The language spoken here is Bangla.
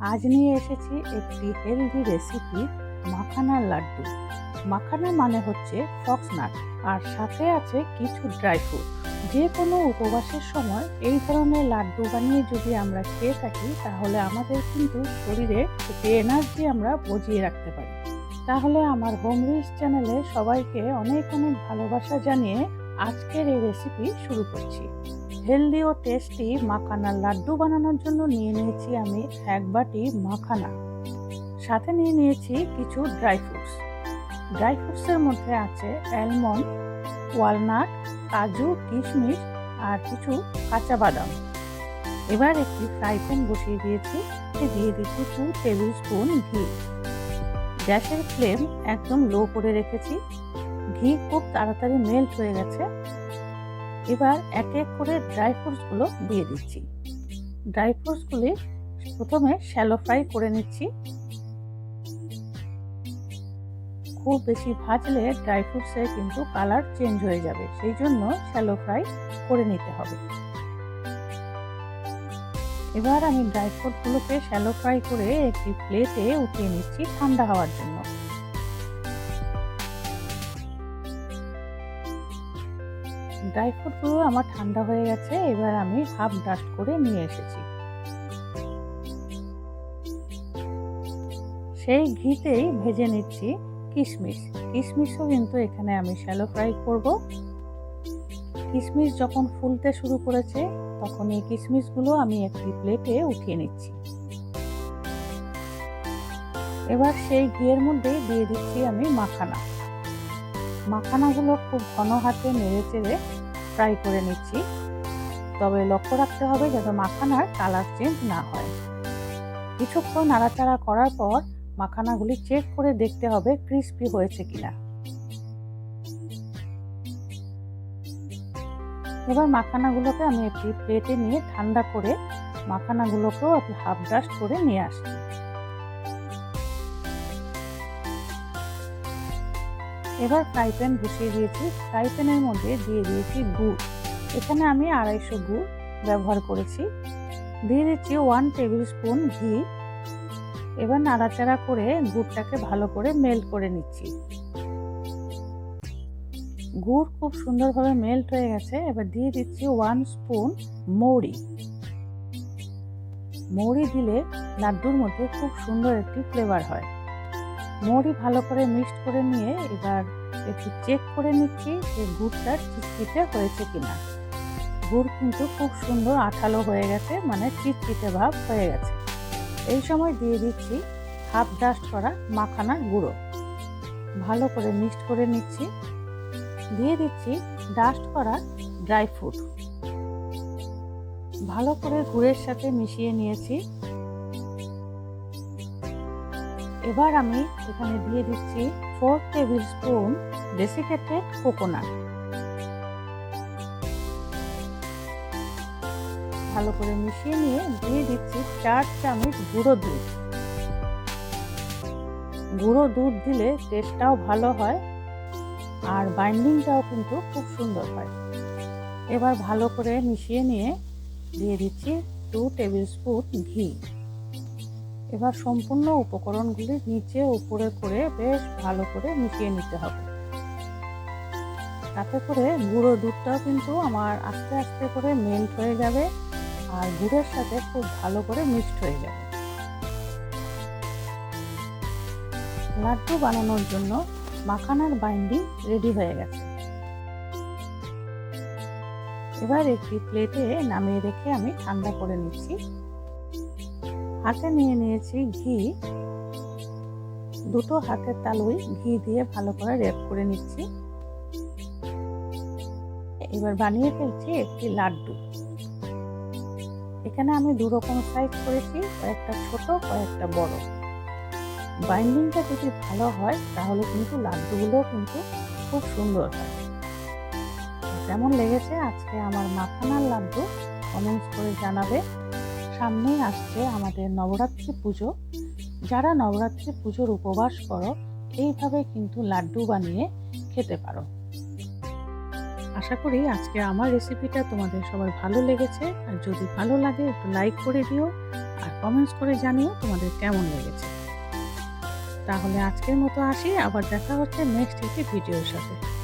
আজ নিয়ে এসেছি একটি হেলদি রেসিপি, মাখানার লাড্ডু। মাখানা মানে হচ্ছে ফক্সনাট, আর সাথে আছে কিছু ড্রাই ফ্রুট। যে কোনো উপবাসের সময় এই ধরনের লাড্ডু বানিয়ে যদি আমরা খেয়ে থাকি, তাহলে আমাদের কিন্তু শরীরে যে এনার্জি আমরা বজিয়ে রাখতে পারি। তাহলে আমার হোম রিলস চ্যানেলে সবাইকে অনেক অনেক ভালোবাসা জানিয়ে আজকের এই রেসিপি শুরু করছি। হেলদি ও টেস্টি মাখানার লাড্ডু বানানোর জন্য নিয়ে নিয়েছি আমি 1 বাটি মাখানা। সাথে নিয়ে নিয়েছি কিছু ড্রাই ফ্রুটস। ড্রাই ফ্রুটসের মধ্যে আছে অ্যালমন্ড, ওয়ালনাট, কাজু, কিশমিশ আর কিছু কাঁচা বাদাম। এবার একটি ফ্রাই প্যান বসিয়ে দিয়েছি, দিয়ে দিচ্ছি 2 টেবিল স্পুন ঘি। গ্যাসের ফ্লেম একদম লো করে রেখেছি। ঘি খুব তাড়াতাড়ি মেল্ট হয়ে গেছে। এবার এক এক করে ড্রাই ফ্রুটসগুলো দিয়ে দিচ্ছি। ড্রাই ফ্রুটসগুলি প্রথমে শ্যালো ফ্রাই করে নিচ্ছি। খুব বেশি ভাজলে ড্রাই ফ্রুটসের কিন্তু কালার চেঞ্জ হয়ে যাবে, সেই জন্য শ্যালো ফ্রাই করে নিতে হবে। এবার আমি ড্রাই ফ্রুটগুলোকে শ্যালো ফ্রাই করে একটি প্লেটে উঠিয়ে নিচ্ছি ঠান্ডা হওয়ার জন্য। ড্রাই ফ্রুটগুলো আমার ঠান্ডা হয়ে গেছে। এবার আমি হাফ ডাস্ট করে নিয়ে এসেছি। সেই ঘিতেই ভেজে নিচ্ছি কিশমিশ। কিশমিশও কিন্তু এখানে আমি শ্যালো ফ্রাই করব। কিশমিশ যখন ফুলতে শুরু করেছে, তখন এই কিশমিশগুলো আমি একটি প্লেটে উঠিয়ে নিচ্ছি। এবার সেই ঘিয়ের মধ্যে দিয়ে দিচ্ছি আমি মাখানা। মাখানাগুলো খুব ঘন হাতে নেড়ে চেড়ে ফ্রাই করে নিচ্ছি। তবে লক্ষ্য রাখতে হবে যাতে মাখানার কালার চেঞ্জ না হয়। কিছুক্ষণ নাড়াচাড়া করার পর মাখানাগুলি চেক করে দেখতে হবে ক্রিস্পি হয়েছে কিনা। এবার মাখানাগুলোকে আমি একটি প্লেটে নিয়ে ঠান্ডা করে মাখানাগুলোকেও হাফ ডাস্ট করে নিয়ে আসছি। এবার ফ্রাই প্যান বসিয়ে দিয়েছি। ফ্রাই প্যানের মধ্যে দিয়ে দিয়েছি গুড়। এখানে আমি 250 গুড় ব্যবহার করেছি। দিয়ে দিচ্ছি 1 টেবিল স্পুন ঘি। এবার নাড়াচাড়া করে গুড়টাকে ভালো করে মেল্ট করে নিচ্ছি। গুড় খুব সুন্দরভাবে মেল্ট হয়ে গেছে। এবার দিয়ে দিচ্ছি 1 স্পুন মৌরি। মৌরি দিলে লাড্ডুর মধ্যে খুব সুন্দর একটি ফ্লেভার হয়। মৌরি ভালো করে মিক্সড করে নিয়ে এবার একটু চেক করে নিচ্ছি যে গুড়টা চিটচিটে হয়েছে কিনা। গুড় কিন্তু খুব সুন্দর আঠালো হয়ে গেছে, মানে চিটচিটে ভাব হয়ে গেছে। এই সময় দিয়ে দিচ্ছি হাফ ডাস্ট করা মাখানার গুঁড়ো। ভালো করে মিক্সড করে নিচ্ছি। দিয়ে দিচ্ছি ডাস্ট করা ড্রাই ফ্রুট। ভালো করে গুড়ের সাথে মিশিয়ে নিয়েছি। এবার আমি এখানে দিয়ে দিচ্ছি 4 টেবিল স্পুন ডেসিকেটেড কোকোনাট। ভালো করে মিশিয়ে নিয়ে দিয়ে দিচ্ছি 4 চামচ গুঁড়ো দুধ। গুঁড়ো দুধ দিলে টেস্টটাও ভালো হয় আর বাইন্ডিংটাও কিন্তু খুব সুন্দর হয়। এবার ভালো করে মিশিয়ে নিয়ে দিয়ে দিচ্ছি 2 টেবিল স্পুন ঘি। এবার সম্পূর্ণ উপকরণগুলি নিচে উপরে করে বেশ ভালো করে মিশিয়ে নিতে হবে। তাতে করে গুঁড়ো দুধটাও কিন্তু আমার আস্তে আস্তে করে মেল্ট হয়ে যাবে আর গুড়ের সাথে খুব ভালো করে মিক্সড হয়ে যাবে। লাড্ডু বানানোর জন্য মাখানার বাইন্ডিং রেডি হয়ে গেছে। এবার একটি প্লেটে নামিয়ে রেখে আমি ঠান্ডা করে নিচ্ছি। হাতে নিয়ে নিয়েছি ঘি। দুটো হাতের তালুই ঘি দিয়ে ভালো করে র্যাপ করে নিচ্ছি। এবার বানিয়ে ফেলছি একটি লাড্ডু। এখানে আমি 2 রকম সাইজ করেছি, কয়েকটা ছোট কয়েকটা বড়। বাইন্ডিংটা যদি ভালো হয় তাহলে কিন্তু লাড্ডুগুলো কিন্তু খুব সুন্দর হয়। কেমন লেগেছে আজকে আমার মাখানার লাড্ডু কমেন্টস করে জানাবে। সামনেই আসছে আমাদের নবরাত্রি পুজো। যারা নবরাত্রি পুজোর উপবাস করো, এইভাবে কিন্তু লাড্ডু বানিয়ে খেতে পারো। আশা করি আজকে আমার রেসিপিটা তোমাদের সবার ভালো লেগেছে। আর যদি ভালো লাগে একটু লাইক করে দিও আর কমেন্টস করে জানিও তোমাদের কেমন লেগেছে। তাহলে আজকের মতো আসি, আবার দেখা হচ্ছে নেক্সট একটি ভিডিওর সাথে।